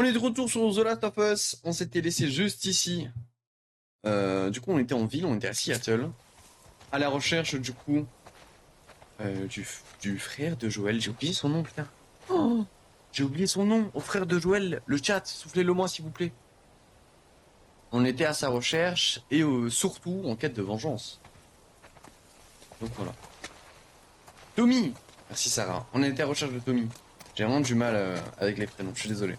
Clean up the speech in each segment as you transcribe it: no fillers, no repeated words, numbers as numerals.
On est de retour sur The Last of Us. On s'était laissé juste ici. Du coup, on était en ville, on était à Seattle. À la recherche, du coup, du frère de Joël. J'ai oublié son nom, putain. Oh, j'ai oublié son nom. Au frère de Joël. Le chat, soufflez-le moi, s'il vous plaît. On était à sa recherche et surtout en quête de vengeance. Donc voilà. Tommy. Merci Sarah. On était à la recherche de Tommy. J'ai vraiment du mal avec les prénoms, je suis désolé.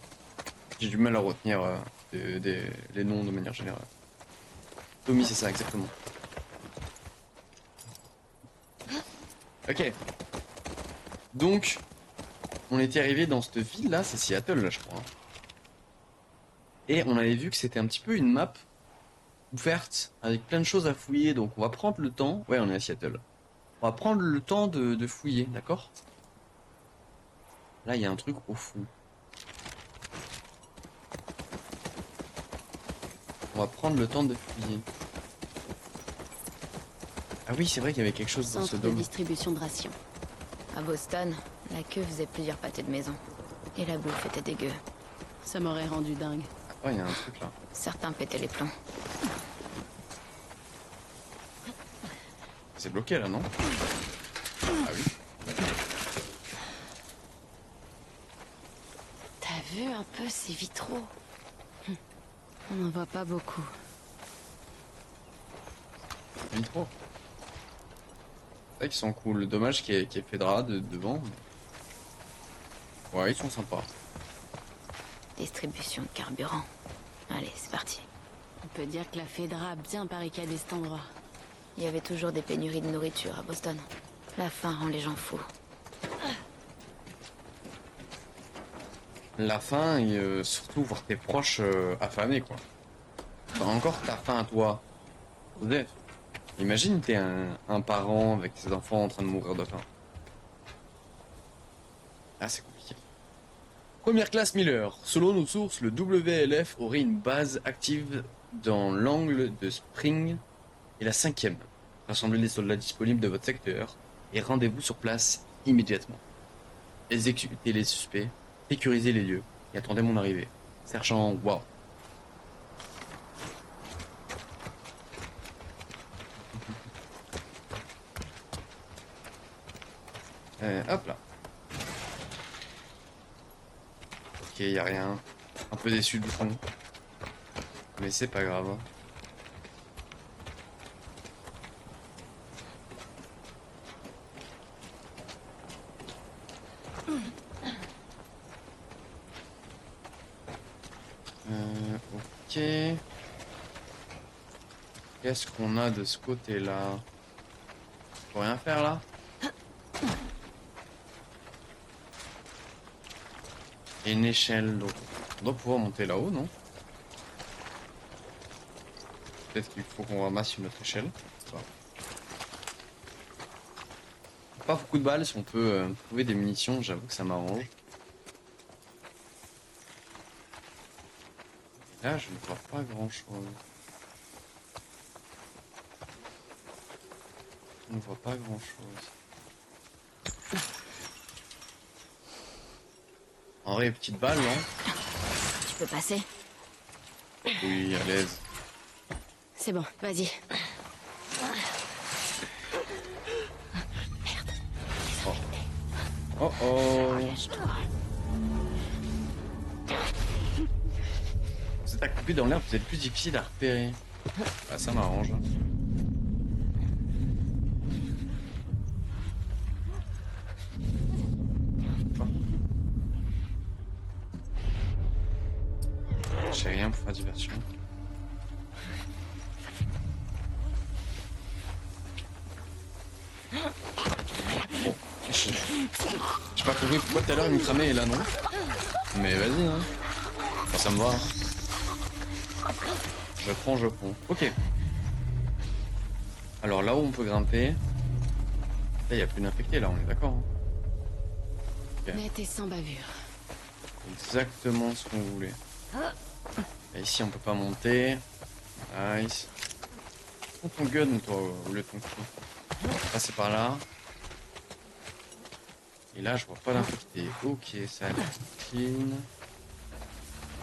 J'ai du mal à retenir les noms de manière générale. Tommy, c'est ça, exactement. Ok. Donc, on était arrivé dans cette ville là, c'est Seattle là, je crois. Et on avait vu que c'était un petit peu une map ouverte avec plein de choses à fouiller. Donc, on va prendre le temps. Ouais, on est à Seattle. On va prendre le temps de fouiller, d'accord? Là, il y a un truc au fond. On va prendre le temps de fouiller. Ah oui, c'est vrai qu'il y avait quelque chose dans ce Centre de dôme. distribution de rations. À Boston, la queue faisait plusieurs pâtés de maison. Et la bouffe était dégueu. Ça m'aurait rendu dingue. Ah, il y a un truc là. Certains pétaient les plombs. C'est bloqué là, non? Ah oui. T'as vu un peu ces vitraux? On n'en voit pas beaucoup. Vitraux. C'est vrai qu'ils sont cool. Dommage qu'il y ait Fedra devant. Ouais, ils sont sympas. Distribution de carburant. Allez, c'est parti. On peut dire que la Fedra a bien barricadé cet endroit. Il y avait toujours des pénuries de nourriture à Boston. La faim rend les gens fous. La faim et surtout voir tes proches affamés quoi. Enfin, encore ta faim à toi. Joseph, imagine t'es un parent avec tes enfants en train de mourir de faim. Ah c'est compliqué. Première classe Miller. Selon nos sources, le WLF aurait une base active dans l'angle de Spring et la 5e. Rassemblez les soldats disponibles de votre secteur et rendez-vous sur place immédiatement. Exécutez les suspects, sécurisez les lieux et attendez mon arrivée. Sergent Wow. Hop là. Ok, y a rien. Un peu déçu du fond. Mais c'est pas grave. Ok. Qu'est-ce qu'on a de ce côté-là? Faut rien faire là? Et une échelle, donc on doit pouvoir monter là-haut, non? Peut-être qu'il faut qu'on ramasse une autre échelle. Pas beaucoup de balles, si on peut trouver des munitions, j'avoue que ça m'arrange. Là, je ne vois pas grand-chose. Je ne vois pas grand-chose. En vrai, petite balle, non? Tu peux passer? Oui, à l'aise. C'est bon, vas-y. Oh oh. Relâche-toi. Vous êtes accroupi dans l'air, vous êtes plus difficile à repérer. Ah, ça m'arrange. J'ai rien pour faire diversion. Bon, j'ai pas compris pourquoi tout à l'heure il me cramait et là non. Mais vas-y, hein. Bon, ça me va. Je prends. Ok. Alors là où on peut grimper. Là, il n'y a plus d'infectés là, on est d'accord. Hein. Okay. Net et sans bavure. Exactement ce qu'on voulait. Et ici on peut pas monter. Nice. Prends ton gun toi au lieu de ton cul. Passer par là. Et là je vois pas d'infecté. Ok, ça a l'air clean.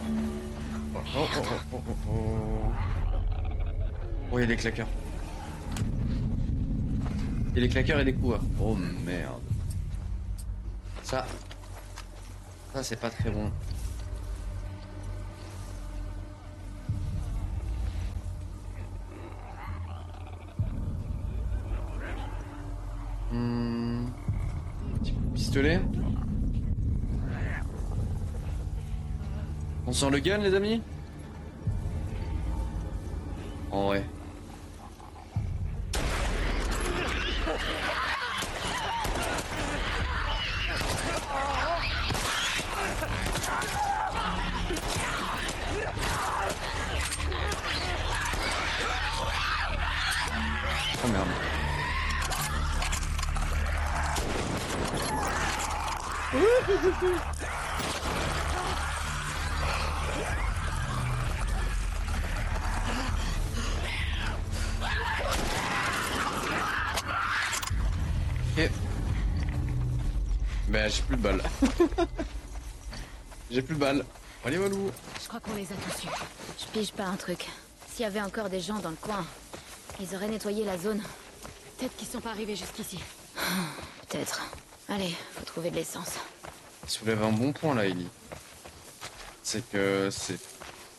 Oh, oh, oh, oh, oh, oh. Oh, il y a des claqueurs. Il y a des claqueurs et des coups. Oh merde. Ça c'est pas très bon. Petit coup de pistolet. On sort le gun, les amis? En vrai. Oh merde. Ok. Ben j'ai plus de balles. J'ai plus de balles. Allez Walou. Je crois qu'on les a tous eus. Je pige pas un truc. S'il y avait encore des gens dans le coin, ils auraient nettoyé la zone. Peut-être qu'ils sont pas arrivés jusqu'ici. Peut-être. Allez, faut trouver de l'essence. Il soulève un bon point là, Ellie. C'est que c'est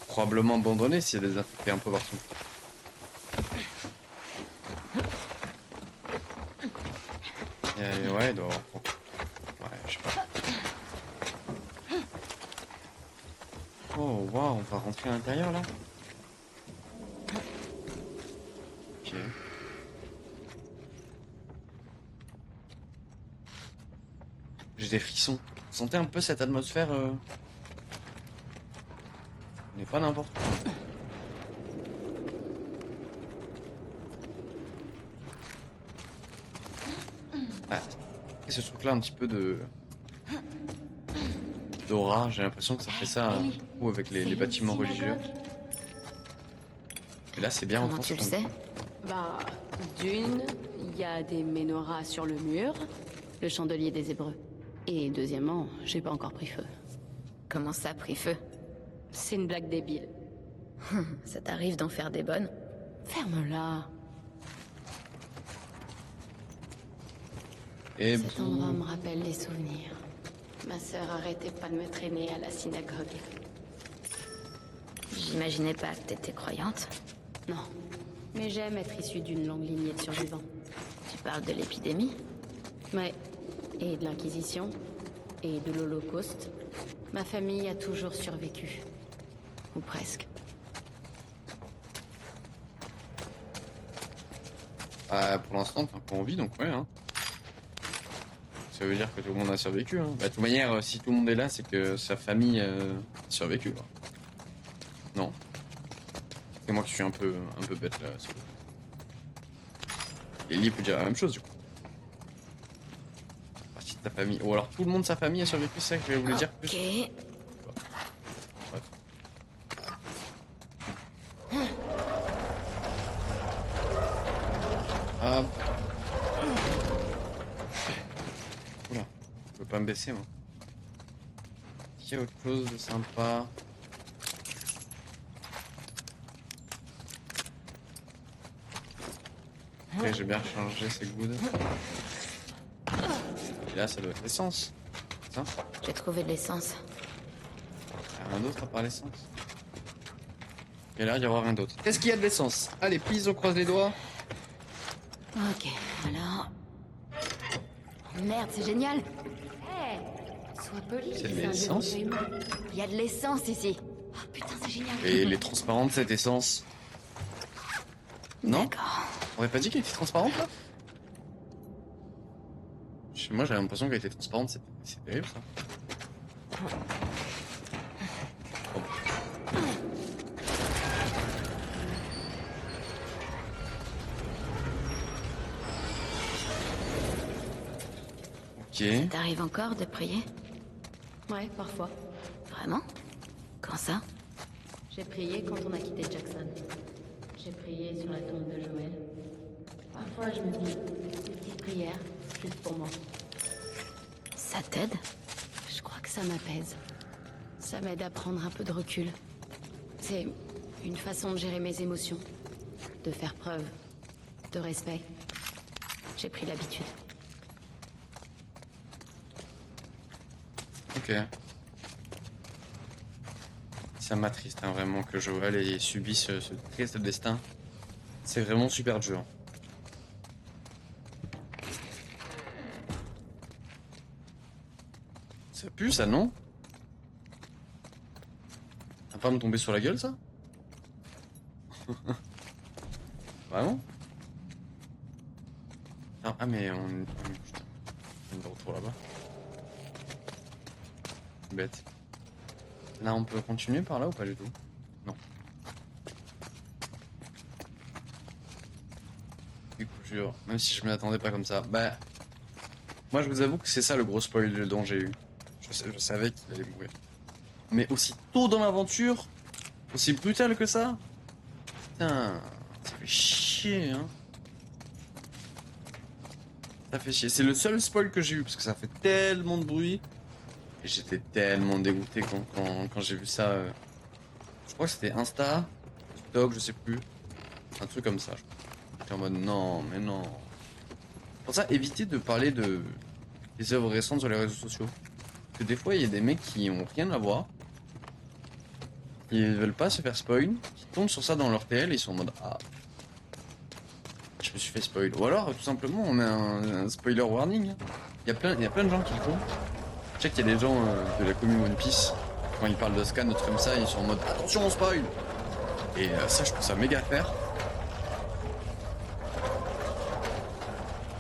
probablement abandonné s'il y a des infectés un peu partout. Et ouais, il doit y avoir... Ouais, je sais pas. Oh, waouh, on va rentrer à l'intérieur là. Ok. J'ai des frissons. Vous sentez un peu cette atmosphère On n'est pas n'importe où. Ah, et ce truc là un petit peu de... d'aura, j'ai l'impression que ça fait ça ou avec les bâtiments religieux. Et là c'est bien Comment tu le sais? Bah, d'une, il y a des menorahs sur le mur, le chandelier des Hébreux. Et deuxièmement, j'ai pas encore pris feu. Comment ça a pris feu? C'est une blague débile. Ça t'arrive d'en faire des bonnes? Ferme-la. Et Cet endroit me rappelle des souvenirs. Ma sœur arrêtait pas de me traîner à la synagogue. J'imaginais pas que t'étais croyante. Non. Mais j'aime être issue d'une longue lignée de survivants. Tu parles de l'épidémie? Ouais. Et de l'Inquisition. Et de l'Holocauste. Ma famille a toujours survécu. Ou presque. pour l'instant t'es encore en vie donc ouais hein. Ça veut dire que tout le monde a survécu hein. Bah, de toute manière si tout le monde est là c'est que sa famille a survécu quoi. Non. C'est moi qui suis un peu bête là. Ellie peut dire la même chose du coup. Partie de ta famille. Ou alors tout le monde de sa famille a survécu, c'est ça que je voulais dire plus. Ok. Bref. Hop. Oula, je peux pas me baisser moi. Il y a autre chose de sympa. Ok, j'ai bien changé, c'est good. Et là, ça doit être l'essence. Ça, J'ai trouvé de l'essence. il y a rien d'autre à part l'essence. Il y a l'air d'y avoir rien d'autre. Est-ce qu'il y a de l'essence? Allez, please, on croise les doigts. Ok, alors... Oh, merde, c'est génial! Sois poli. C'est de l'essence? Il y a de l'essence ici! Oh putain, c'est génial. Et elle est transparente cette essence. Non? D'accord. On aurait pas dit qu'elle était transparente là? Moi j'ai l'impression qu'elle était transparente, c'est terrible ça. Oh. Ok. T'arrives encore de prier? Ouais, parfois. Vraiment? Quand ça? J'ai prié quand on a quitté Jackson. J'ai prié sur la tombe de Joël. Parfois, je me dis des petites prières, juste pour moi. Ça t'aide? Je crois que ça m'apaise. Ça m'aide à prendre un peu de recul. C'est une façon de gérer mes émotions. De faire preuve de respect. J'ai pris l'habitude. Ok. Ça m'attriste hein, vraiment que Joël ait subi ce triste destin. C'est vraiment super dur. Ça pue ça, non? Ça va pas me tomber sur la gueule ça? Vraiment? Ah mais on... Putain, on est de retour là-bas. Bête. Là on peut continuer par là ou pas du tout? Non. Du coup, jure, même si je m'y attendais pas comme ça. Bah... Moi je vous avoue que c'est ça le gros spoil dont j'ai eu. Je savais qu'il allait mourir. Mais aussi tôt dans l'aventure, aussi brutal que ça. Putain, ça fait chier, hein. Ça fait chier. C'est le seul spoil que j'ai eu parce que ça fait tellement de bruit. Et j'étais tellement dégoûté quand j'ai vu ça. Je crois que c'était Insta, TikTok, je sais plus. Un truc comme ça. J'étais en mode non, mais non. Pour ça, évitez de parler des œuvres récentes sur les réseaux sociaux. Parce que des fois, il y a des mecs qui ont rien à voir. Ils veulent pas se faire spoil. Qui tombent sur ça dans leur TL et ils sont en mode ah. Je me suis fait spoil. Ou alors, tout simplement, on a un spoiler warning. Il y a plein de gens qui le font. Je sais qu'il y a des gens de la commune One Piece, quand ils parlent de scan, d'autres comme ça, ils sont en mode attention, on spoil. Et ça, je trouve ça méga faire.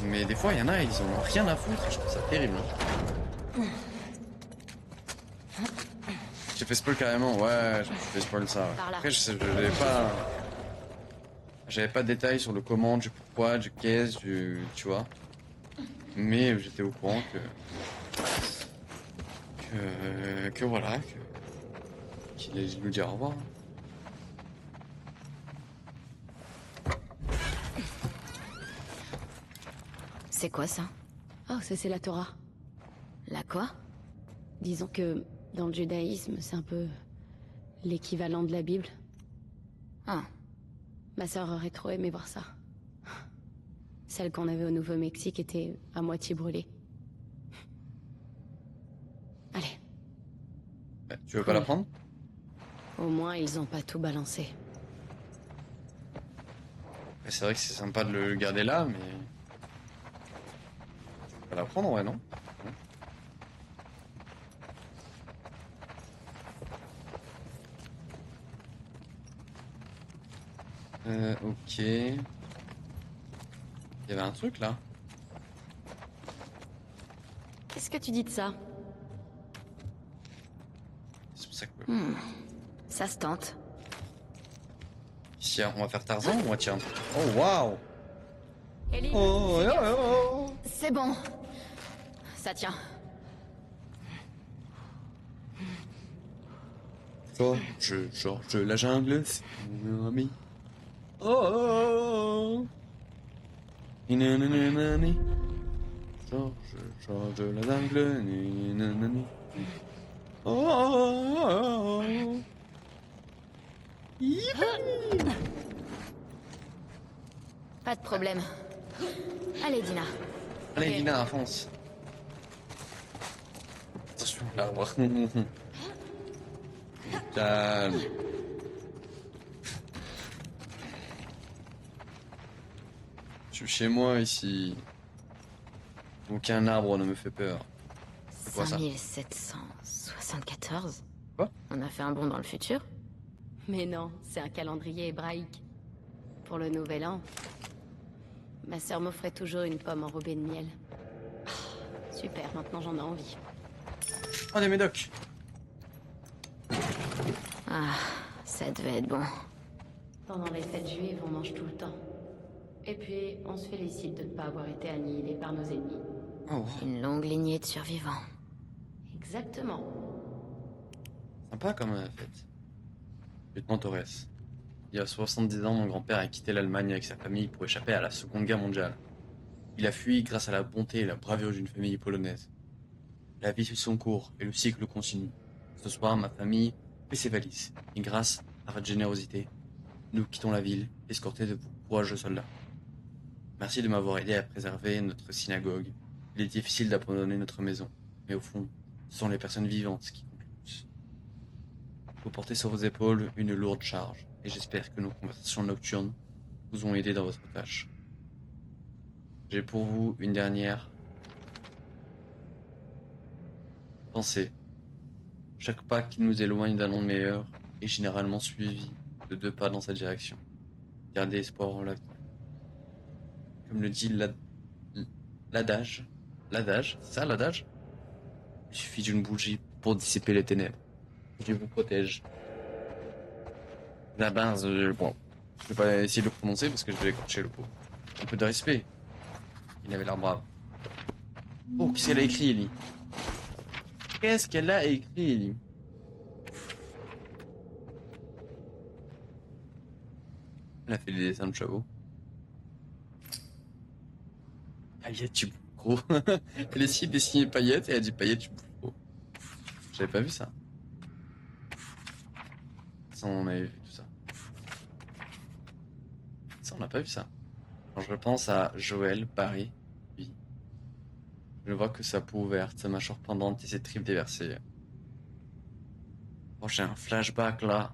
Mais des fois, il y en a, ils en ont rien à foutre, et je trouve ça terrible. Hein. J'ai fait spoil carrément, ouais, j'ai fait spoil ça. Ouais. Après, j'avais pas de détails sur le comment, du pourquoi, du qu'est-ce, tu vois. Mais j'étais au courant que voilà, qu'il allait nous dire au revoir. C'est quoi ça? Oh, c'est la Torah. La quoi? Disons que dans le judaïsme, c'est un peu l'équivalent de la Bible. Ah, Ma sœur aurait trop aimé voir ça. Celle qu'on avait au Nouveau-Mexique était à moitié brûlée. Allez, Tu veux pas la prendre? au moins ils ont pas tout balancé. C'est vrai que c'est sympa de le garder là, mais... Tu veux pas la prendre, ouais, non? Ok. Il y avait un truc là. Qu'est-ce que tu dis de ça? C'est pour ça que... ça se tente. Ici, on va faire Tarzan ou on va tirer un truc? Oh waouh! Ellie, Oh, fais gaffe. C'est bon. Ça tient. George la jungle, c'est mon ami. Oh! Nananani. George la jungle, nanani. Oh! Yippee! Pas de problème. Allez, Dina. Allez, Ok. Dina, avance. Attention, l'arbre. Calme. Je suis chez moi ici. Aucun arbre ne me fait peur. C'est quoi ça? 5774. Quoi? On a fait un bond dans le futur? Mais non, c'est un calendrier hébraïque. Pour le nouvel an. Ma sœur m'offrait toujours une pomme enrobée de miel. Ah, super, maintenant j'en ai envie. Oh, des médocs. Ah, ça devait être bon. Pendant les fêtes juives, on mange tout le temps. Et puis, on se félicite de ne pas avoir été annihilés par nos ennemis. Oh, wow. Une longue lignée de survivants. Exactement. Sympa comme fête. Lieutenant Torres. Il y a 70 ans, mon grand-père a quitté l'Allemagne avec sa famille pour échapper à la Seconde Guerre mondiale. Il a fui grâce à la bonté et la bravure d'une famille polonaise. La vie suit son cours et le cycle continue. Ce soir, ma famille fait ses valises. Et grâce à votre générosité, nous quittons la ville, escortés de vos courageux soldats. Merci de m'avoir aidé à préserver notre synagogue. Il est difficile d'abandonner notre maison, mais au fond, ce sont les personnes vivantes qui comptent le plus. Vous portez sur vos épaules une lourde charge, et j'espère que nos conversations nocturnes vous ont aidé dans votre tâche. J'ai pour vous une dernière pensée. Chaque pas qui nous éloigne d'un monde meilleur est généralement suivi de 2 pas dans cette direction. Gardez espoir en l'avenir. Comme le dit l'adage. L'adage, c'est ça l'adage? Il suffit d'une bougie pour dissiper les ténèbres. Dieu vous protège. La base, bon, je vais pas essayer de le prononcer parce que je vais écorcher le pot. Un peu de respect. Il avait l'air brave. Oh, qu'est-ce qu'elle a écrit, Ellie? Qu'est-ce qu'elle a écrit, Ellie? Elle a fait des dessins de chevaux. Paillette, tu bouffes gros. Elle a essayé de dessiner paillette et elle a dit paillette, tu bouffes gros. J'avais pas vu ça. Ça, on avait vu tout ça. Ça, on n'a pas vu ça. Quand je pense à Joël, Paris, oui. Je vois que sa peau ouverte, sa mâchoire pendante et ses tripes déversées. Oh, j'ai un flashback là.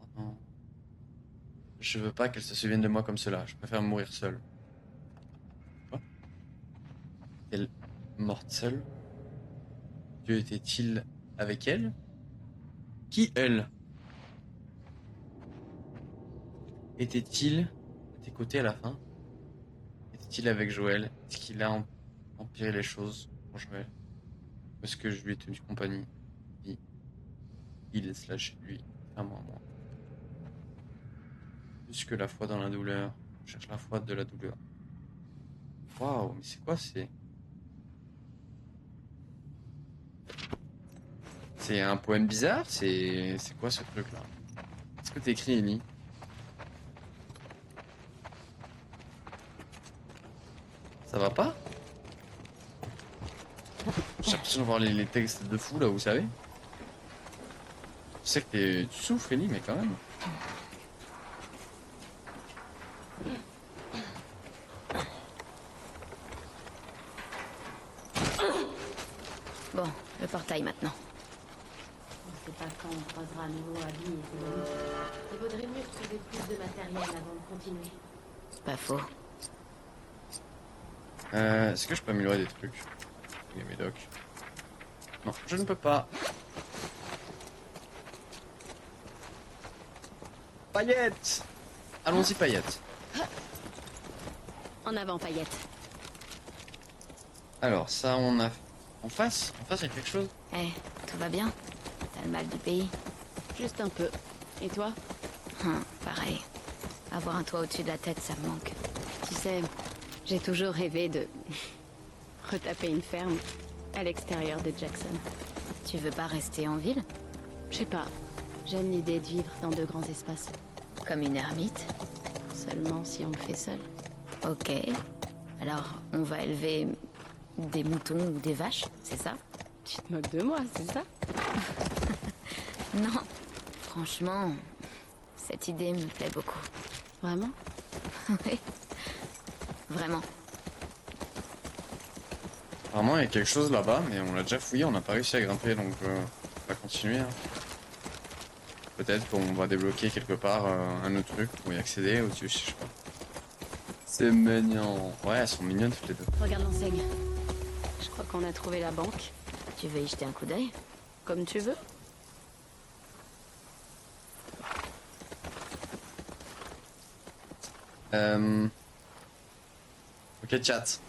Oh non. Je veux pas qu'elle se souvienne de moi comme cela. Je préfère mourir seul. Quoi? Elle morte seule? Dieu était-il avec elle? Qui elle? Était-il à tes côtés à la fin? Était-il avec Joël? Est-ce qu'il a empiré les choses pour Joël? Ou est-ce que je lui ai tenu compagnie? Oui. Il slash lui, vraiment à moi. Plus que la foi dans la douleur, je cherche la foi de la douleur. Waouh, mais c'est quoi c'est un poème bizarre? C'est quoi ce truc là? Qu'est-ce que t'écris, Ellie? Ça va pas? J'ai l'impression de voir les textes de fou là, vous savez? Je sais que tu souffres, Ellie, mais quand même. Bon, le portail maintenant. On sait pas quand on croisera à nouveau Abby et Zoé. Il vaudrait mieux trouver plus de matériel avant de continuer. C'est pas faux. Est-ce que je peux améliorer des trucs? Les médocs. Non, je ne peux pas. Paillettes! Allons-y, paillettes. En avant, paillette. Alors, ça, on a... En face, il y a quelque chose? Eh, tout va bien? T'as le mal du pays? Juste un peu. Et toi? Pareil. Avoir un toit au-dessus de la tête, ça me manque. Tu sais, j'ai toujours rêvé de retaper une ferme à l'extérieur de Jackson. Tu veux pas rester en ville? Je sais pas, j'aime l'idée de vivre dans de grands espaces. Comme une ermite? Seulement si on le fait seul. Ok. Alors, on va élever des moutons ou des vaches, c'est ça? Tu te moques de moi, c'est ça? Non. Franchement, cette idée me plaît beaucoup. Vraiment? Oui. Vraiment. Vraiment, il y a quelque chose là-bas, mais on l'a déjà fouillé, on n'a pas réussi à grimper, donc on va continuer. Hein. Peut-être qu'on va débloquer quelque part un autre truc pour y accéder au-dessus, je sais pas. C'est mignon. Ouais, elles sont mignonnes toutes les deux. Regarde l'enseigne. Je crois qu'on a trouvé la banque. Tu veux y jeter un coup d'œil? Comme tu veux. Ok, chat.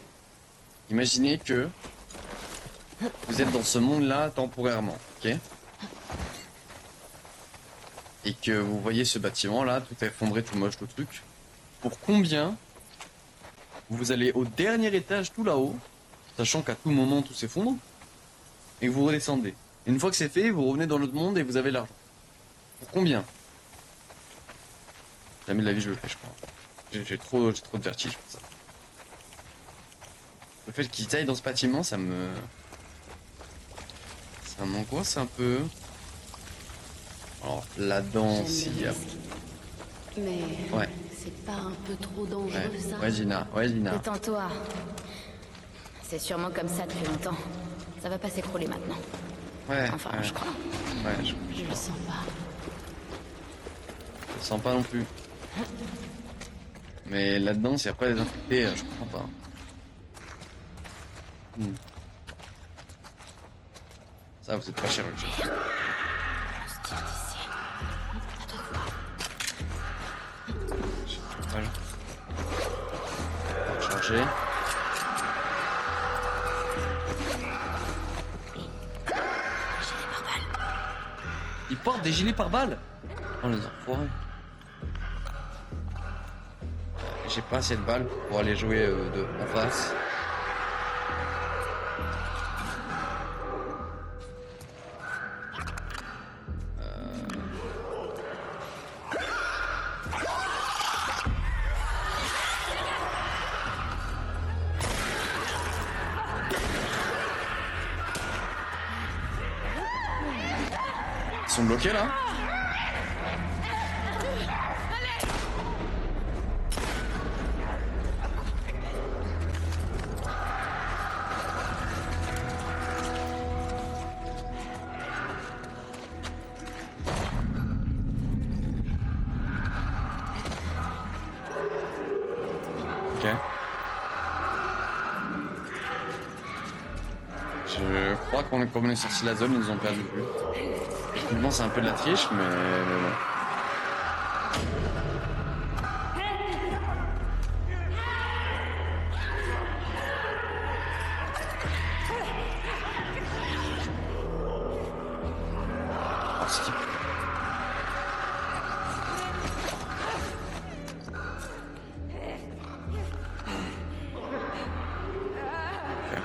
Imaginez que vous êtes dans ce monde-là temporairement, ok? Et que vous voyez ce bâtiment-là, tout effondré, tout moche, le truc. Pour combien vous allez au dernier étage, tout là-haut, sachant qu'à tout moment tout s'effondre, et vous redescendez. Et une fois que c'est fait, vous revenez dans l'autre monde et vous avez l'argent. Pour combien? Jamais de la vie je le fais, je crois. J'ai trop de vertige pour ça. Le fait qu'ils aillent dans ce bâtiment, ça Ça m'angoisse un peu. Alors, là-dedans, J'aime s'il le y a... risque. Mais Ouais, c'est pas un peu trop dangereux, ça? ouais, Gina, ouais, Gina. Détends-toi. C'est sûrement comme ça depuis longtemps. Ça va pas s'écrouler maintenant. Ouais, Enfin, ouais, je crois. ouais, Je le sens pas. je sens pas non plus. Mais là-dedans, s'il n'y a pas des infectés, je comprends pas. Hmm. Ça, vous êtes pas chirurgien. Voilà. Charger. Ils portent des gilets pare-balles. Oh les enfoirés. J'ai pas assez de balles pour aller jouer en face. Ils sont bloqués là? Ok. Je crois qu'on comme on est sorti de la zone, ils nous ont perdu de vue. Techniquement, c'est un peu de la triche, mais bon. Oh, skip. Ok.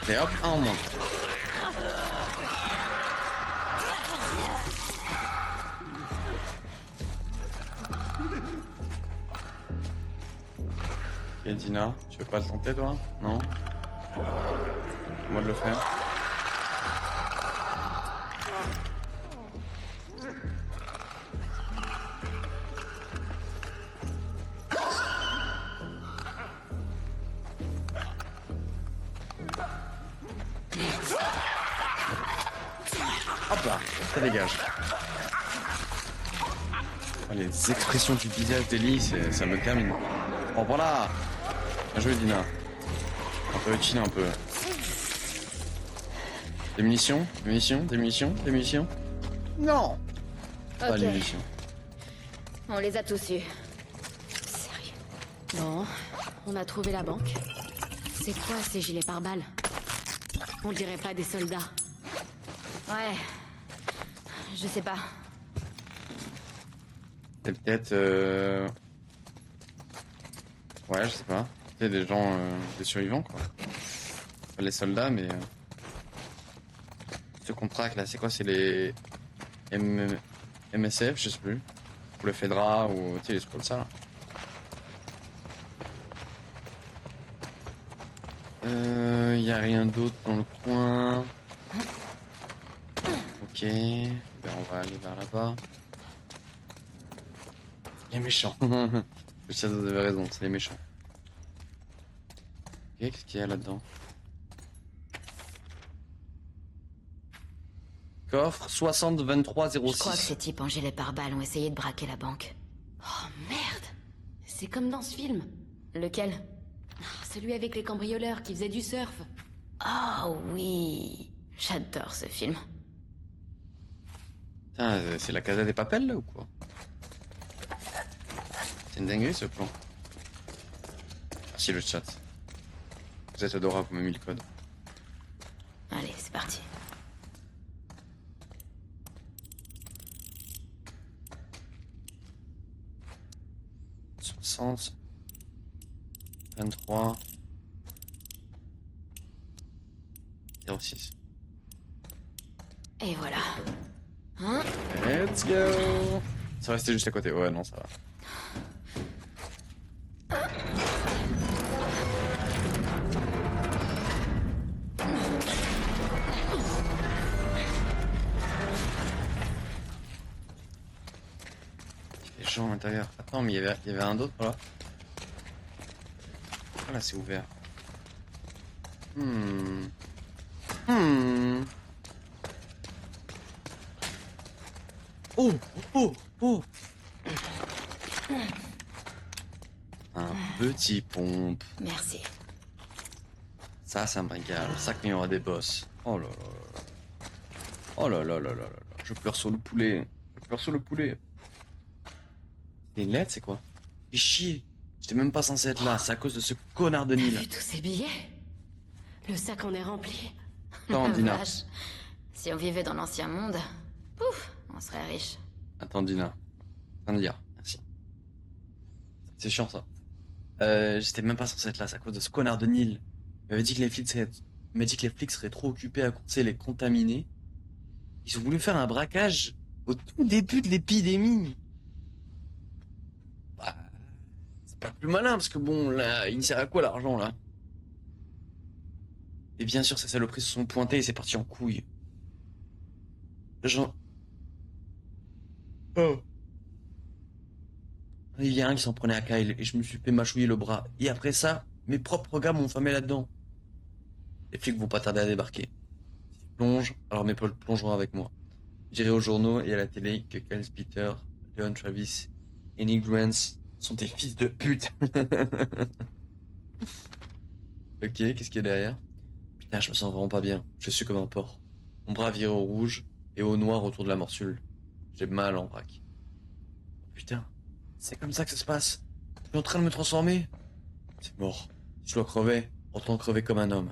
Et hop, un en moins. Ok, Dina, tu veux pas le tenter, toi? Non? Moi de le faire. Hop là, ça dégage. Oh, les expressions du visage d'Ellie, ça me termine. Oh voilà. Bien joué, Dina. On peut utile un peu. Des munitions? Des munitions? Des munitions? Des munitions? Non. Pas Ok, de munitions. on les a tous eus. Sérieux. Bon, on a trouvé la banque. C'est quoi ces gilets pare-balles? On dirait pas des soldats. Ouais. Je sais pas. C'est peut-être... Ouais, je sais pas. C'est des gens... des survivants, quoi. Pas les soldats, mais... Ceux qu'on traque, là, c'est quoi? C'est les... MSF, je sais plus. Ou le Fedra, ou... Tu sais, les trucs comme ça, là. Y a rien d'autre dans le coin. Ok. Ben, on va aller vers là-bas. Les méchants. Le chat, vous avez raison, c'est les méchants. Ok, qu'est-ce qu'il y a là-dedans? Coffre 60 23 06. Je crois que ces types en gilet pare-balles ont essayé de braquer la banque. Oh merde! C'est comme dans ce film. Lequel? Celui avec les cambrioleurs qui faisaient du surf. Oh oui. J'adore ce film. Putain, c'est la Casa des Papel, là, ou quoi? C'est une dinguerie, ce plan. Merci, le chat. Vous êtes adorable, vous m'avez mis le code. Allez, c'est parti. « 60... 23... 06. Et voilà. Hein? Let's go. Ça restait juste à côté. Ouais, non, ça va. Les gens à l'intérieur. Attends, mais il y avait un autre là. Ah là, c'est ouvert. Hmm. Hmm. Oh, oh, oh. Un petit pompe. Merci. Ça me régale. Ça quand il y aura des boss. Oh là là là. Oh là là là là là là. Je pleure sur le poulet. Je pleure sur le poulet. Les lettres, c'est quoi? Fais chier. J'étais même pas censé être là. C'est à cause de ce connard de T'as Neil. vu tous ces billets? Le sac en est rempli. Attends, Dina. Vache. Si on vivait dans l'ancien monde, pouf, on serait riche. Attends, Dina. Rien de dire. Merci. C'est chiant, ça. J'étais même pas censé être là. C'est à cause de ce connard de Neil. Il m'avait dit que les flics seraient... il m'a dit que les flics seraient trop occupés à courser les contaminés. Ils ont voulu faire un braquage au tout début de l'épidémie. Bah, c'est pas plus malin, parce que bon, là, il sert à quoi l'argent, là? Et bien sûr, ces saloperies se sont pointées et c'est parti en couille. Genre... Oh. Il y a un qui s'en prenait à Kyle et je me suis fait mâchouiller le bras. Et après ça, mes propres gars m'ont famé là-dedans. Les flics vont pas tarder à débarquer. S'ils plongent, alors mes potes plongeront avec moi. Je dirai aux journaux et à la télé que Kyle Peter, Leon Travis et Nick Grants sont des fils de pute. Ok, qu'est-ce qu'il y a derrière? Putain, je me sens vraiment pas bien. Je suis comme un porc. Mon bras viré au rouge et au noir autour de la morsure. J'ai mal en vrac. Putain, c'est comme ça que ça se passe. Je suis en train de me transformer. C'est mort. Si je dois crever, autant crever comme un homme.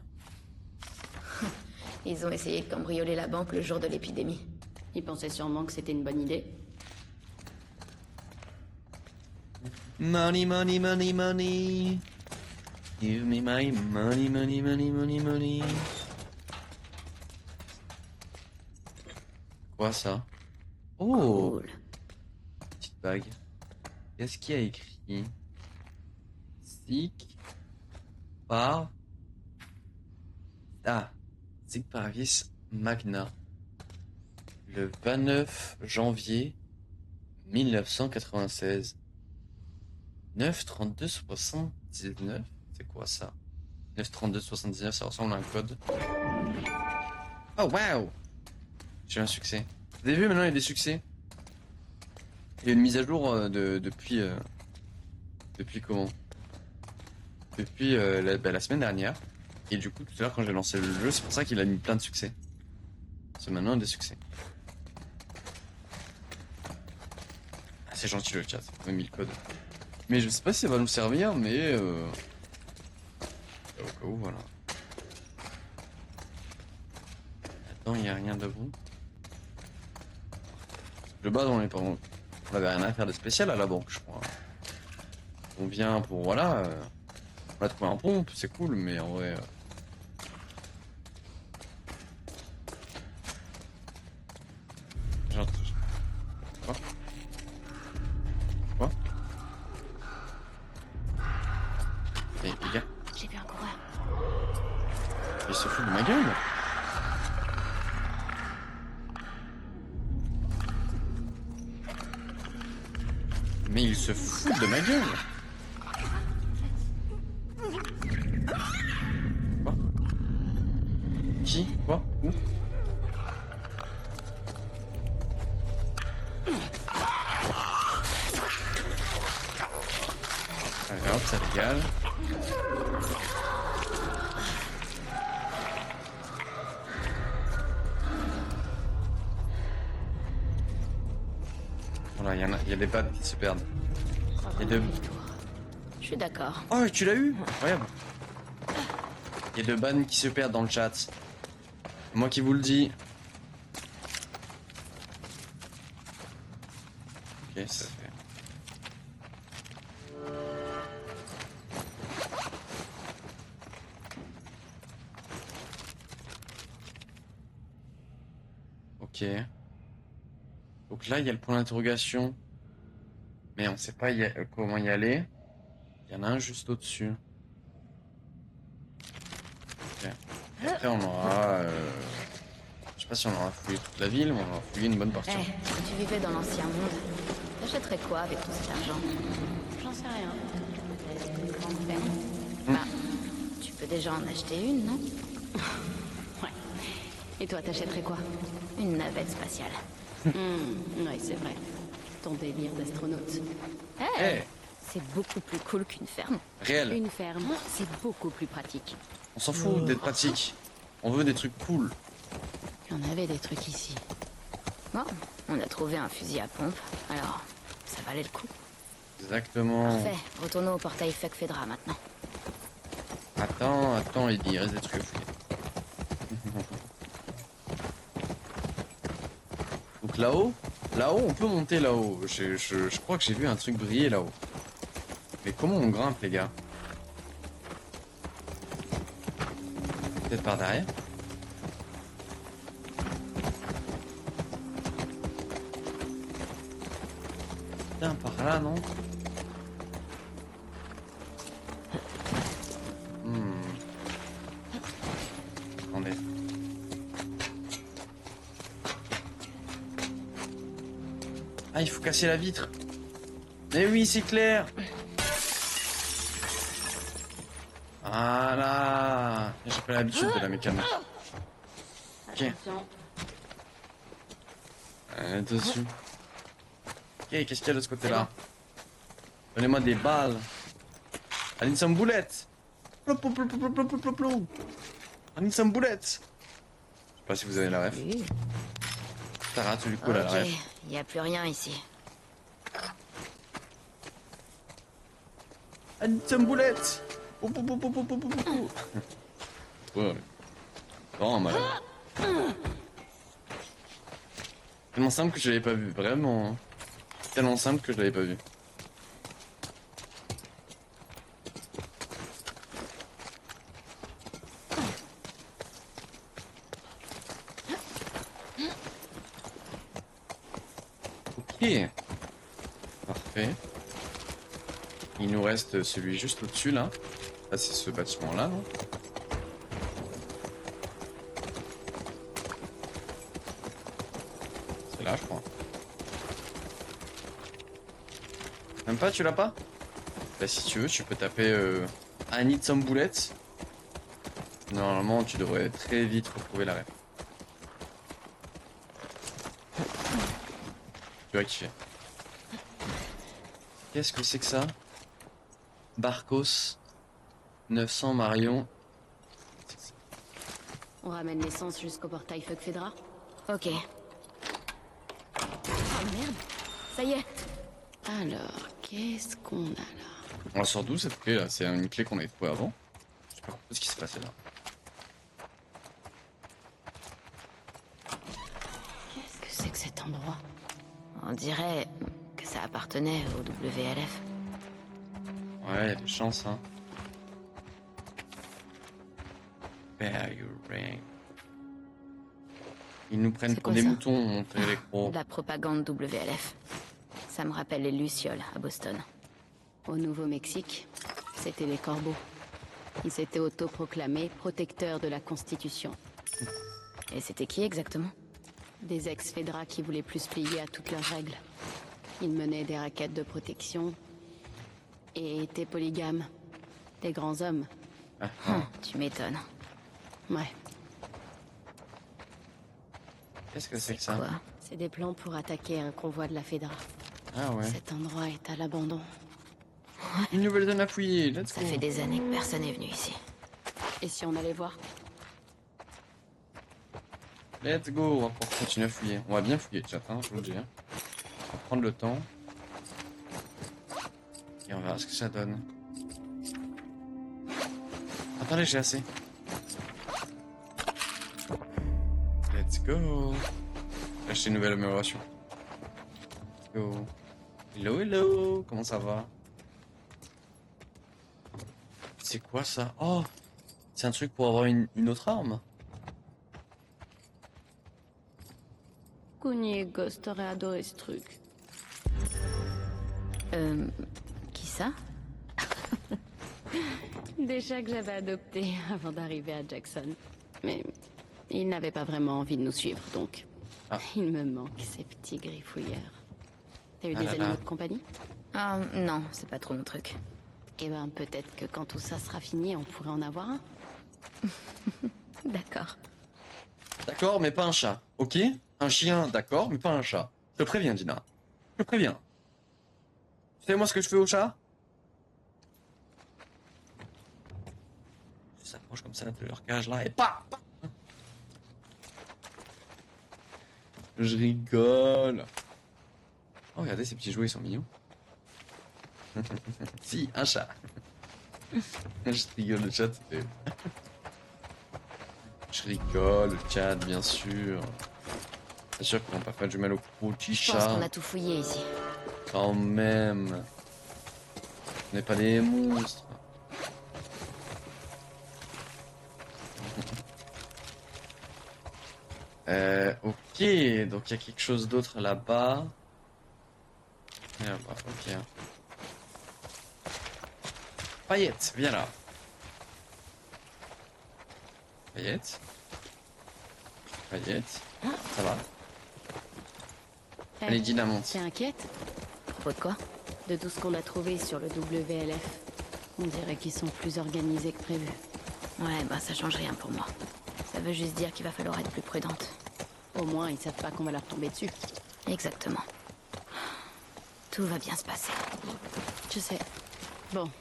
Ils ont essayé de cambrioler la banque le jour de l'épidémie. Ils pensaient sûrement que c'était une bonne idée. Money, money, money, money. Give me my money, money, money, money, money. Quoi ça? Oh, Cool. petite bague. Qu'est-ce qu'il y a écrit? Sic par... Ah, Sic Parvis Magna. Le 29 janvier 1996. 93279. C'est quoi ça? 93279, ça ressemble à un code. Oh waouh! J'ai un succès. Vous avez vu, maintenant il y a des succès. Il y a une mise à jour depuis... depuis comment? Depuis la semaine dernière. Et du coup, tout à l'heure, quand j'ai lancé le jeu, c'est pour ça qu'il a mis plein de succès. C'est maintenant un des succès. Ah, c'est gentil le chat, on a mis le code. Mais je sais pas si ça va nous servir, mais... au cas où, voilà. Attends, il n'y a rien de bon. De base, on avait rien à faire de spécial à la banque, je crois. On vient pour, voilà... on a trouvé un pompe, c'est cool, mais en vrai... Genre... Quoi? Quoi? Mais les gars, J'ai vu un coureur. il se fout de ma gueule. Mais il se fout de ma gueule. Quoi? Qui? Quoi? Où? Allez hop, ça régale. Voilà, il y a des pattes qui se perdent. Et de... Je suis d'accord. Oh, tu l'as eu? Incroyable. Il y a deux bannes qui se perdent dans le chat. C'est moi qui vous le dis. Ok, ça fait. Ok. Donc là, il y a le point d'interrogation. Mais on sait pas comment y aller. Il y en a un juste au-dessus. Ok. Et après, on aura... je sais pas si on aura fouillé toute la ville, mais on aura fouillé une bonne partie. Si tu vivais dans l'ancien monde, t'achèterais quoi avec tout cet argent? J'en sais rien. Peut-être une grande ferme. Bah, tu peux déjà en acheter une, non? Ouais. Et toi, t'achèterais quoi? Une navette spatiale. Ouais, c'est vrai. Ton délire d'astronaute. Eh, C'est beaucoup plus cool qu'une ferme. réel. Une ferme, c'est beaucoup plus pratique. On s'en fout d'être pratique. On veut des trucs cool. Il y en avait des trucs ici. Bon, on a trouvé un fusil à pompe, alors ça valait le coup. Exactement. Parfait, retournons au portail Fuck Fedra maintenant. Attends, il reste des trucs à fouiller. Donc là-haut, on peut monter là-haut. Je crois que j'ai vu un truc briller là-haut. Mais comment on grimpe, les gars? Peut-être par derrière? Putain, par là, non? Attendez. Ah, il faut casser la vitre. Mais oui, c'est clair. Voilà. J'ai pas l'habitude de la mécanique. Ok. Attention. Dessus. Ok, qu'est-ce qu'il y a de ce côté-là? Donnez-moi des balles. I need some bullets. Plop, plop, plop, plop, plop, plop, plop, plop. I need some bullets. Je sais pas si vous avez la ref. Oui. T'as raté du coup là, la Ok, ref. y a plus rien ici. I need some bullets. Pou, pou, pou, pou, pou, pou, pou, pou. Ouais. Vraiment mal. Tellement simple que je l'avais pas vu, vraiment. Hein. Tellement simple que je l'avais pas vu. Ok. Parfait. Il nous reste celui juste au-dessus là. Là c'est ce bâtiment là, non? C'est là, je crois. Même pas, tu l'as pas? Bah si tu veux, tu peux taper I need some bullets. Normalement, tu devrais très vite retrouver la ref. Tu vas kiffer. Qu'est-ce que c'est que ça? Barcos 900 Marion. On ramène l'essence jusqu'au portail Fuck Fedra. Ok. Oh merde. Ça y est. Alors, qu'est-ce qu'on a là? On la sort d'où cette clé là? C'est une clé qu'on avait trouvée avant. Je sais pas ce qui s'est passé là. Qu'est-ce que c'est que cet endroit? On dirait que ça appartenait au WLF. Ouais, y a des chances, hein. Bear your ring. Ils nous prennent C'est pour quoi des ça? moutons, montrer les gros. La propagande WLF. Ça me rappelle les Lucioles à Boston. Au Nouveau-Mexique, c'était les corbeaux. Ils s'étaient autoproclamés protecteurs de la Constitution. Et c'était qui exactement? Des ex-Fedra qui voulaient plus se plier à toutes leurs règles. Ils menaient des raquettes de protection et étaient polygames. Des grands hommes. Ah, ah. Tu m'étonnes. Ouais, Qu'est-ce que c'est que ça? Quoi? c'est des plans pour attaquer un convoi de la Fedra. Ah ouais. Cet endroit est à l'abandon. Une nouvelle zone à fouiller, let's Ça go. fait des années que personne n'est venu ici. Et si on allait voir? Let's go, on va pouvoir continuer à fouiller. On va bien fouiller, chat, hein, je vous le dis. Hein. On va prendre le temps. Et on verra ce que ça donne. Attendez, j'ai assez. Let's go. J'ai acheté une nouvelle amélioration. Let's go. Hello, hello. Comment ça va? C'est quoi ça? Oh, c'est un truc pour avoir une autre arme. Coogny et Ghost auraient adoré ce truc. Qui ça? Des chats que j'avais adoptés avant d'arriver à Jackson. Mais ils n'avaient pas vraiment envie de nous suivre, donc... Ah. Il me manque ces petits griffouilleurs. T'as eu Ah des là animaux là. de compagnie? Ah, non, c'est pas trop mon truc. Eh ben, peut-être que quand tout ça sera fini, on pourrait en avoir un. D'accord. D'accord, mais pas un chat, ok? Un chien, d'accord, mais pas un chat. Je te préviens, Dina. Je te préviens. Tu sais moi ce que je fais au chat? Je s'approche comme ça de leur cage là et pas. Je rigole. Oh, regardez ces petits jouets, ils sont mignons. Si, un chat. Je rigole, le chat, c'est... Je rigole, le chat, bien sûr. Bien sûr qu'ils vont pas faire du mal au petit Je pense qu'on chat. a tout fouillé ici. Quand même. On n'est pas des monstres. Ok, donc il y a quelque chose d'autre là-bas. Là-bas, ok. Paillette, viens là. Paillette. Paillette. Ça va. Eh, Allez, Dina, monte. T'es inquiète? À propos de quoi? De tout ce qu'on a trouvé sur le WLF. On dirait qu'ils sont plus organisés que prévu. Ouais, bah ça change rien pour moi. Ça veut juste dire qu'il va falloir être plus prudente. Au moins, ils savent pas qu'on va leur tomber dessus. Exactement. Tout va bien se passer. Je sais. Bon.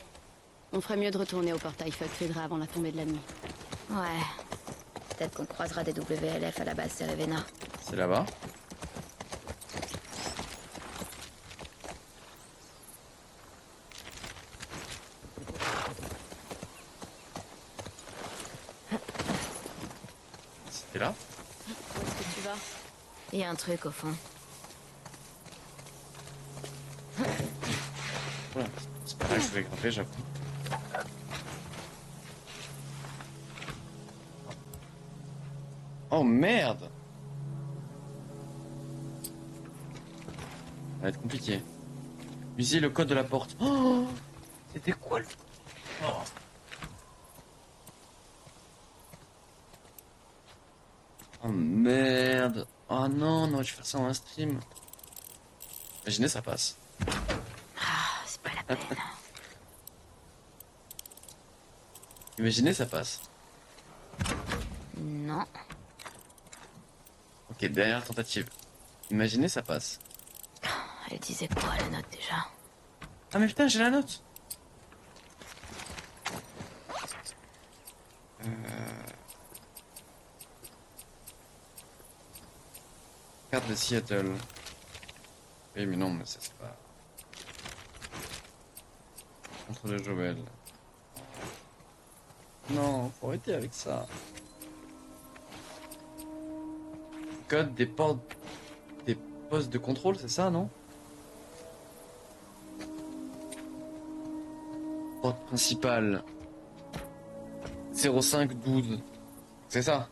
On ferait mieux de retourner au portail Fuck Fedra avant la tombée de la nuit. Ouais. Peut-être qu'on croisera des WLF à la base Cerevena. C'est là-bas. C'était là. Où est-ce que tu vas? Il y a un truc au fond. Voilà. C'est pas là que je voulais grimper, j'avoue. Oh merde! Ça va être compliqué. Utilisez le code de la porte. Oh! C'était quoi le... Oh. Oh merde! Oh non, non, je vais faire ça en un stream. Imaginez, ça passe. Ah, c'est pas la peine. Imaginez, ça passe. Non. Ok, dernière tentative. Imaginez, ça passe. Elle disait quoi la note déjà? Ah mais putain, j'ai la note! Carte de Seattle. Oui, mais non, mais ça c'est pas... Contre le Joël. Non, faut arrêter avec ça. Code des portes... Des postes de contrôle, c'est ça, non? Porte principale. 0512. C'est ça?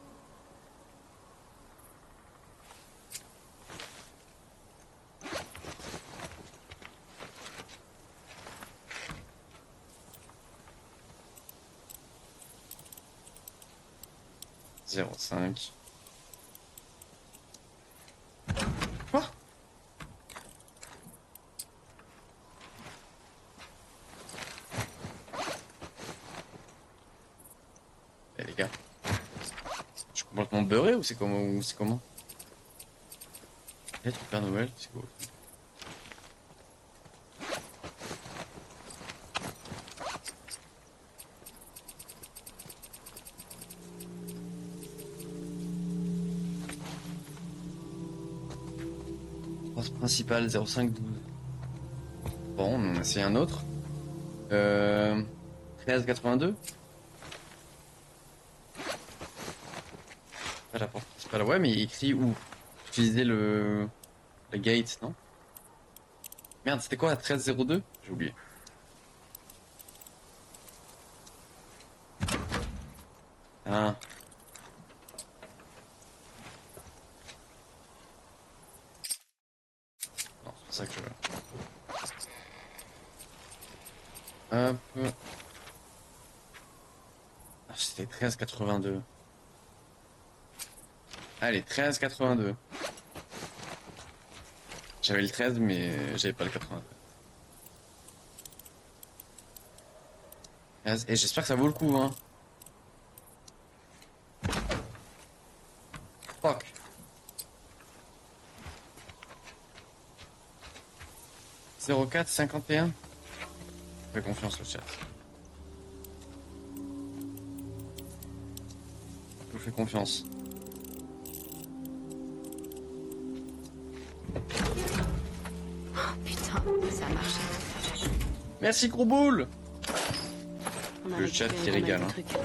Zéro cinq. Quoi? Eh les gars. Je suis complètement beurré ou c'est comment? Ou c'est comment? Eh, tu Père Noël, c'est quoi? Poste principal 0512. Bon, on en essaie un autre. 1382. Pas la porte principale. Ouais, mais il écrit où? Utiliser le gate, non? Merde, c'était quoi, 1302? J'ai oublié. Ah. C'est ça que je veux. Hop. Ah, c'était 13,82. Allez, 13,82. J'avais le 13, mais j'avais pas le 82. Et j'espère que ça vaut le coup, hein. Fuck. Zéro 04 51. Fais confiance au chat. Je vous fais confiance. Oh putain, ça a marché. Merci, gros boule. On a Le chat récupéré qui pas mal régale, de hein. trucs.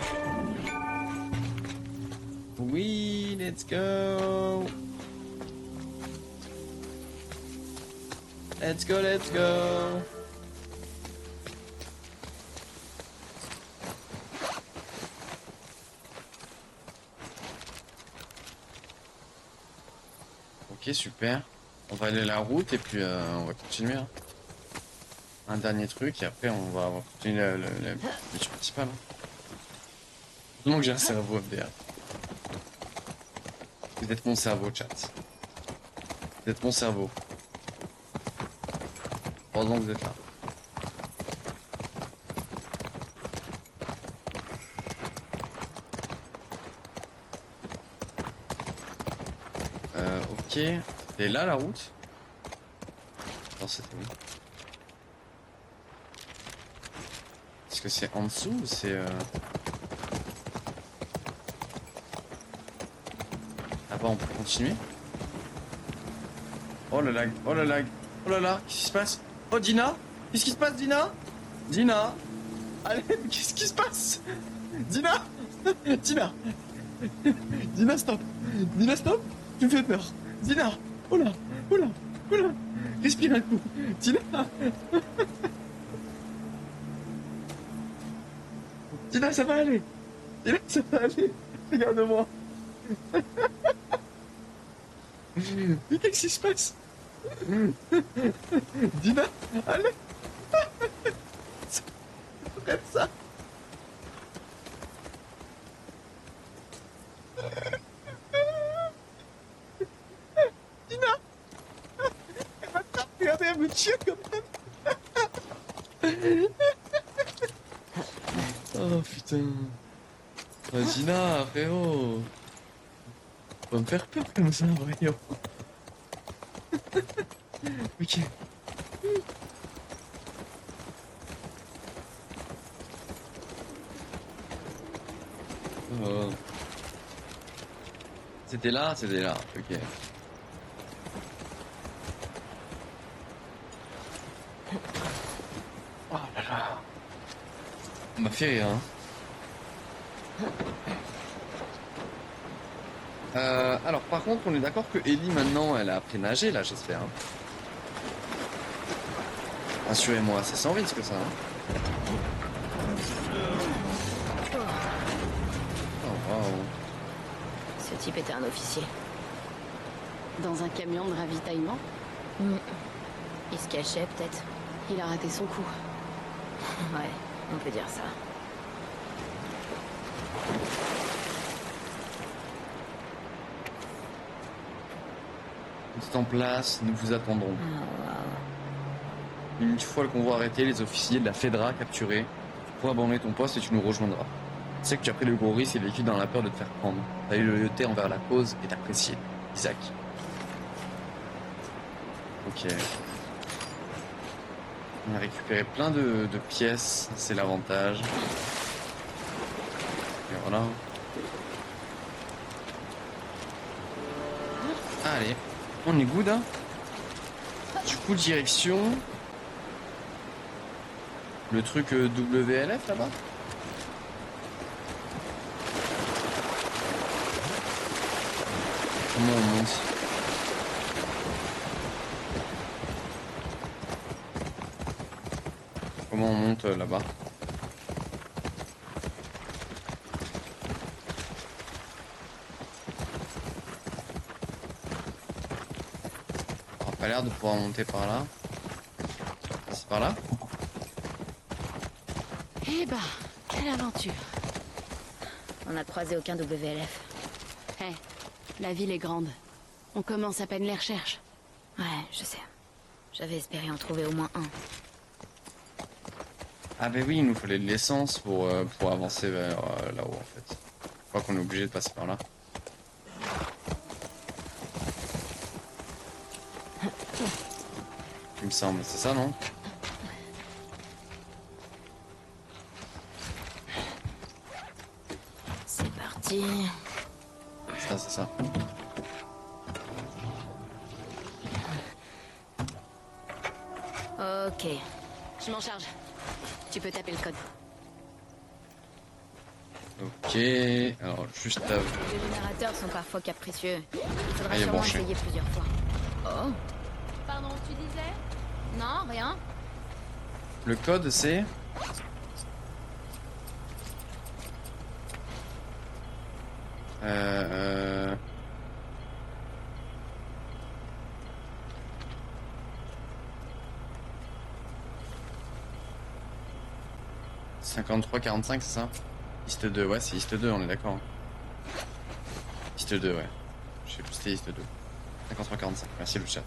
Oui, let's go. Let's go, let's go. Ok, super. On va aller à la route et puis on va continuer, hein. Un dernier truc et après on va continuer la mission principale, hein. Donc j'ai un cerveau MDR. Vous êtes mon cerveau, chat. Vous êtes mon cerveau. Heureusement que vous êtes là. Ok. Et là la route? Non, c'était où? Est-ce que c'est en dessous ou c'est là-bas on peut continuer? Oh la lag, oh la lag, oh là là, qu'est-ce qui se passe? Oh Dina? Qu'est-ce qui se passe Dina? Dina? Allez, qu'est-ce qui se passe? Dina? Dina? Dina stop! Dina stop! Tu me fais peur! Dina! Oh là! Oh là! Oh là! Respire un coup! Dina! Dina, ça va aller! Dina, ça va aller! Regarde-moi! Mais qu'est-ce qui se passe? Dina! Allez! Arrête ça! Dina! Elle m'attrape! Regardez, elle me tire comme ça! Oh putain! Oh, Dina, frérot! Faut pas me faire peur comme ça, voyons! Ok. Oh. C'était là, ok. Oh là là. On m'a fait rire, hein. Alors par contre, on est d'accord que Ellie maintenant, elle a appris à nager là, j'espère, hein. Rassurez-moi, c'est sans risque ça, hein. Oh waouh. Ce type était un officier. Dans un camion de ravitaillement, Il se cachait, peut-être. il a raté son coup. Ouais, on peut dire ça. Tout est en place, nous vous attendrons. Oh, waouh. Une fois le convoi arrêté, les officiers de la Fedra capturés, tu pourras abandonner ton poste et tu nous rejoindras. Tu sais que tu as pris le gros risque et vécu dans la peur de te faire prendre. T'as eu le loyauté envers la cause et t'apprécier. Isaac. Ok. On a récupéré plein de pièces, c'est l'avantage. Et voilà. Allez, on est good, hein. Du coup, direction... Le truc WLF là-bas. Comment on monte? Comment on monte là-bas? Pas l'air de pouvoir monter par là. C'est par là? Eh ben, quelle aventure. On n'a croisé aucun WLF. Hé, la ville est grande. On commence à peine les recherches. Ouais, je sais. J'avais espéré en trouver au moins un. Ah bah oui, il nous fallait de l'essence pour avancer vers là-haut en fait. Je crois qu'on est obligé de passer par là. Il me semble, c'est ça non? C'est parti. Ça, c'est ça. Ok. Je m'en charge. Tu peux taper le code. Ok, alors juste à... Les générateurs sont parfois capricieux. Il faudra Il est sûrement branché. essayer plusieurs fois. Oh. Pardon, tu disais? Non, rien. Le code c'est... Euh... 53-45, c'est ça? East 2, ouais, c'est East 2, on est d'accord. East 2, ouais. Je sais plus, c'était East 2. 53-45, merci le chat.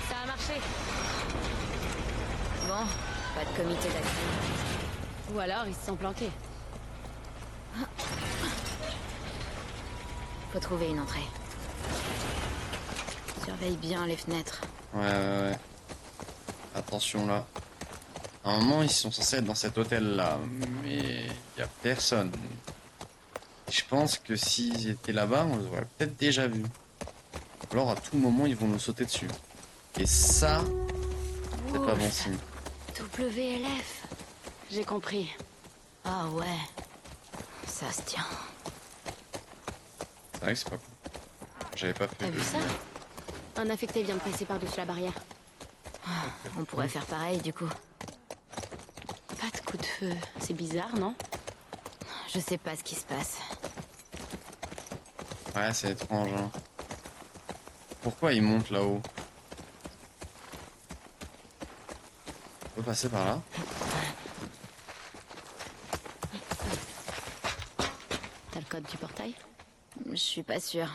Ça a marché. Bon, pas de comité d'action. Ou alors ils se sont planqués. Faut trouver une entrée. Surveille bien les fenêtres. Ouais. Attention là. À un moment, ils sont censés être dans cet hôtel-là, mais il y a personne. Je pense que s'ils étaient là-bas, on les aurait peut-être déjà vus. Alors à tout moment, ils vont nous sauter dessus. Et ça, c'est pas bon signe. WLF. J'ai compris. Ah ouais. Ça se tient. C'est vrai que c'est pas cool. J'avais pas fait T'as de... vu ça? Un affecté vient de passer par-dessus la barrière. On pourrait faire pareil du coup. Pas de coup de feu. C'est bizarre, non? Je sais pas ce qui se passe. Ouais, c'est étrange. Hein. Pourquoi ils montent là-haut? On peut passer par là? T'as le code du portail? Je suis pas sûre.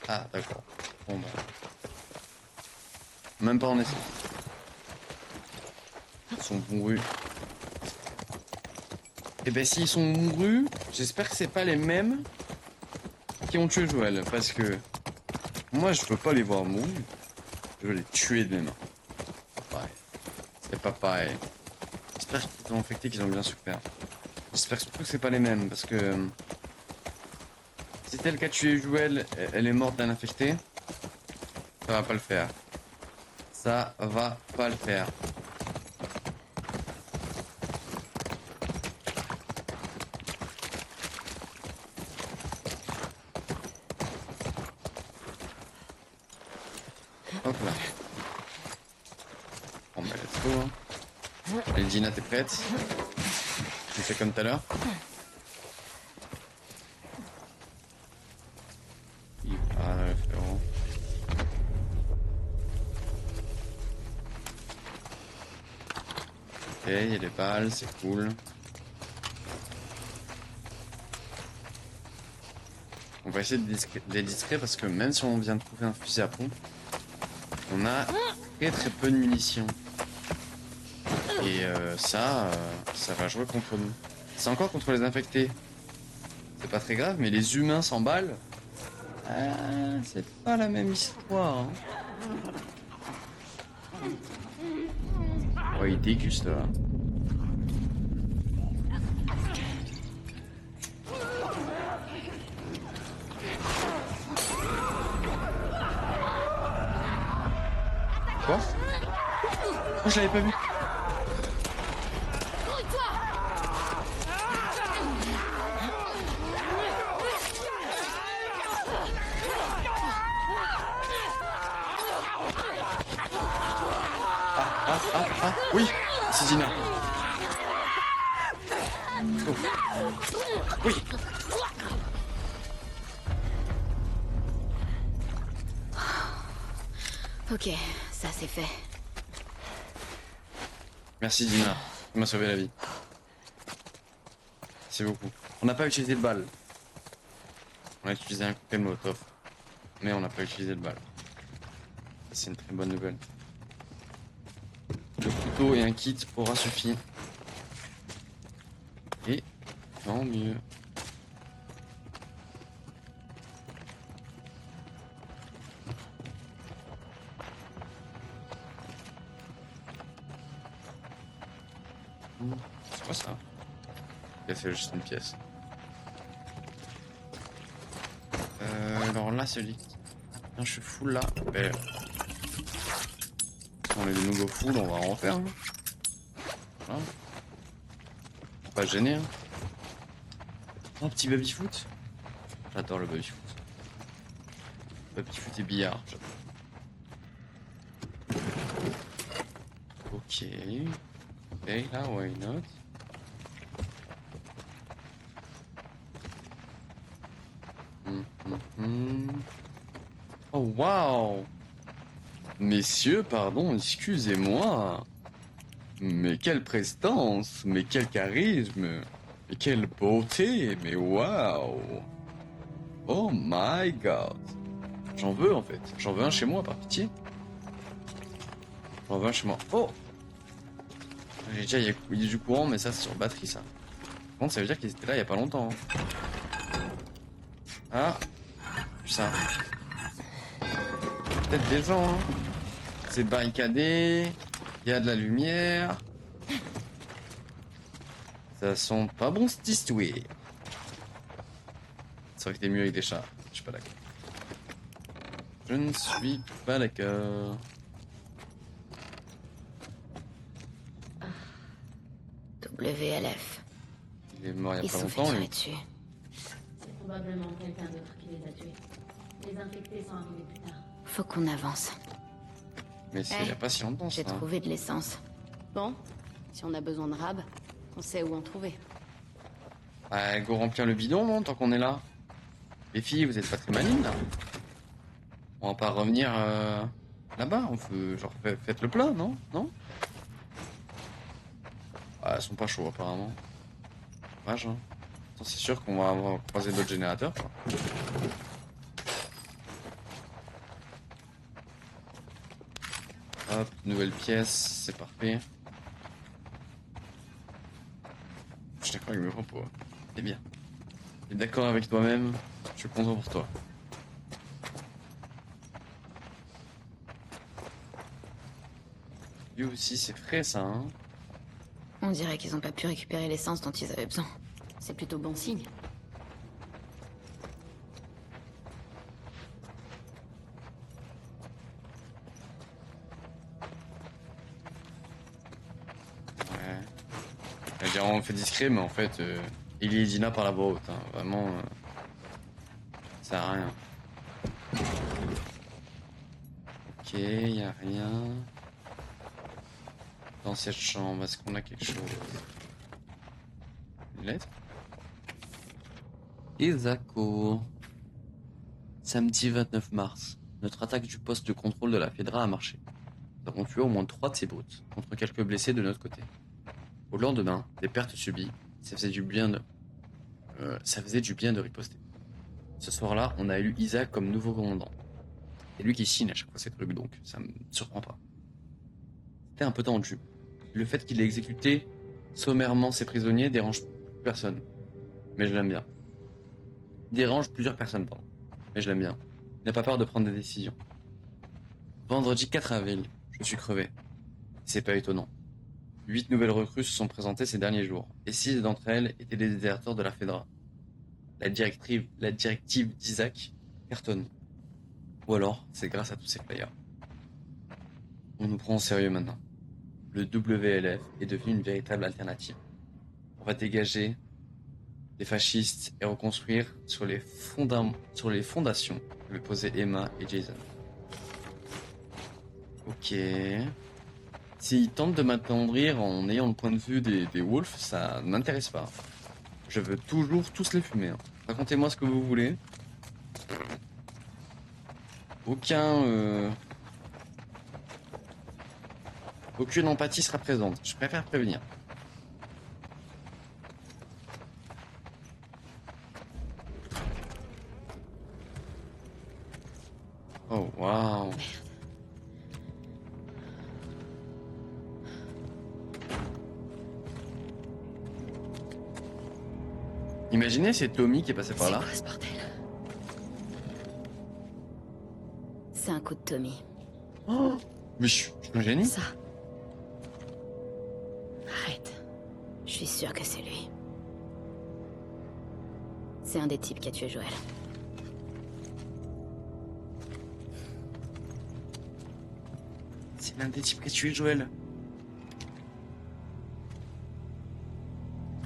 Ah, d'accord. Bon, bah. Même pas en essai. Ils sont mourus. Et ben s'ils sont mourus, j'espère que c'est pas les mêmes qui ont tué Joël. Parce que moi je peux pas les voir mourir. Je veux les tuer de mes mains. Pareil. C'est pas pareil. J'espère qu'ils ont infecté, qu'ils ont bien souffert. J'espère surtout que c'est pas les mêmes. Parce que si tel qu'a tué Joël, elle est morte d'un infecté, ça va pas le faire. Ça va pas le faire. Hop là. Bon bah let's go. Hein. Allez Gina, t'es prête? Tu fais comme tout à l'heure? Ah le frérot. Ok, il y a des balles, c'est cool. On va essayer de les distraire parce que même si on vient de trouver un fusil à pompe, on a très peu de munitions. Et ça va jouer contre nous. C'est encore contre les infectés. C'est pas très grave, mais les humains s'emballent. C'est pas la même histoire. Hein. Oh, il déguste là. Quoi? Oh, je l'avais pas vu. Oui, c'est Dina. Oui. Ok, ça c'est fait. Merci Dina, tu m'as sauvé la vie. C'est beaucoup. On n'a pas utilisé de balle. On a utilisé un cocktail Molotov. Mais on n'a pas utilisé de balle. C'est une très bonne nouvelle. Le couteau et un kit aura suffi. Et tant mieux. C'est quoi ça? C'est juste une pièce. Alors là, celui. Je suis full là. Ben, on est de nouveau full, on va en refaire. Hein. Voilà. Faut pas se gêner. Hein. Oh, petit baby-foot. J'adore le baby-foot. Baby-foot et billard. Ok. Et là, why not? Oh wow! Messieurs, pardon, excusez-moi. Mais quelle prestance, mais quel charisme, mais quelle beauté, mais waouh! Oh my god! J'en veux en fait, j'en veux un chez moi par pitié. J'en veux un chez moi. Oh! J'ai déjà, il y a du courant, mais ça c'est sur batterie ça. Par contre, ça veut dire qu'ils étaient là il y a pas longtemps. Hein. Ah! Ça. Peut-être des gens, hein. C'est barricadé, il y a de la lumière. Ça sent pas bon cette histoire. C'est vrai que t'es mieux avec des chats, je suis pas d'accord. Je ne suis pas d'accord. WLF. Il est mort il y a Ils pas se sont fait longtemps, tirer lui. dessus. C'est probablement quelqu'un d'autre qui les a tués. Les infectés sont arrivés plus tard. Faut qu'on avance. Mais c'est il y a pas si longtemps, ça. J'ai trouvé de l'essence. Bon, si on a besoin de rab, on sait où en trouver. Bah, go remplir le bidon, non, tant qu'on est là. Les filles, vous êtes pas très malines, là. On va pas revenir là-bas, on peut, genre, faites le plat, non? Non? Ah, elles sont pas chauds, apparemment. Dommage, hein. Attends, c'est sûr qu'on va avoir croisé d'autres générateurs, quoi. Hop, nouvelle pièce, c'est parfait. Je suis d'accord avec mes propos. C'est bien. T'es d'accord avec toi-même, je suis content pour toi. Lui aussi, c'est frais, ça, hein. On dirait qu'ils ont pas pu récupérer l'essence dont ils avaient besoin. C'est plutôt bon signe. Ouais. Je veux dire, on fait discret, mais en fait, Ellie et Dina par la voix haute, hein. Vraiment, ça sert à rien. Ok, y a rien. Dans cette chambre, est-ce qu'on a quelque chose? Une lettre? Isako. Samedi 29 mars. Notre attaque du poste de contrôle de la Fedra a marché. Nous avons tué au moins 3 de ces brutes, contre quelques blessés de notre côté. Au lendemain, des pertes subies, ça faisait du bien de riposter. Ce soir-là, on a élu Isaac comme nouveau commandant. C'est lui qui signe à chaque fois ces trucs, donc ça me surprend pas. C'était un peu tendu. Le fait qu'il ait exécuté sommairement ses prisonniers dérange personne. Mais je l'aime bien. Dérange plusieurs personnes, pardon. Mais je l'aime bien. Il n'a pas peur de prendre des décisions. Vendredi 4 avril, je suis crevé. C'est pas étonnant. 8 nouvelles recrues se sont présentées ces derniers jours, et 6 d'entre elles étaient des déserteurs de la Fedra. La directive d'Isaac cartonne. Ou alors, c'est grâce à tous ces players. On nous prend au sérieux maintenant. Le WLF est devenu une véritable alternative. On va dégager les fascistes et reconstruire sur les fondations que posaient Emma et Jason. Ok. S'ils tentent de m'attendrir en ayant le point de vue des Wolves, ça ne m'intéresse pas. Je veux toujours tous les fumer. Hein. Racontez-moi ce que vous voulez. Aucune empathie sera présente. Je préfère prévenir. Oh, waouh. Imaginez, c'est Tommy qui est passé par là. C'est quoi ce bordel? C'est un coup de Tommy. Oh, mais je suis un génie. Ça. Arrête. Je suis sûre que c'est lui. C'est un des types qui a tué Joël. C'est l'un des types qui a tué Joël.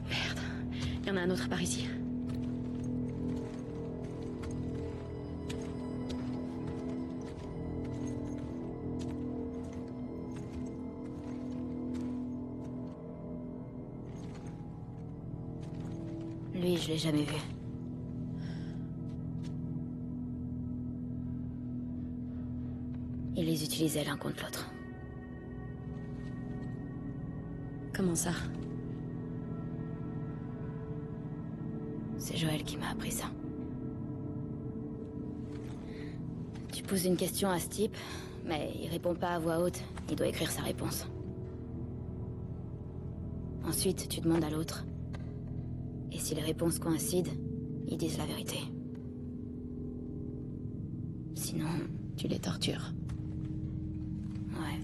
Merde. Il y en a un autre par ici. Lui, je l'ai jamais vu. Ils les utilisaient l'un contre l'autre. Comment ça? C'est Joël qui m'a appris ça. Tu poses une question à ce type, mais il répond pas à voix haute. Il doit écrire sa réponse. Ensuite, tu demandes à l'autre. Et si les réponses coïncident, ils disent la vérité. Sinon, tu les tortures. Ouais.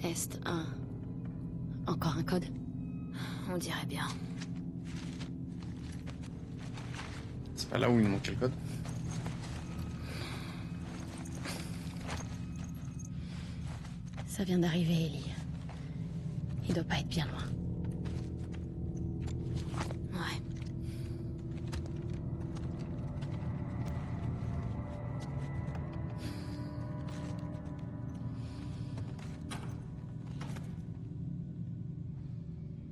Est 1. Encore un code? On dirait bien. C'est pas là où il manquait le code. Ça vient d'arriver, Ellie. Il doit pas être bien loin.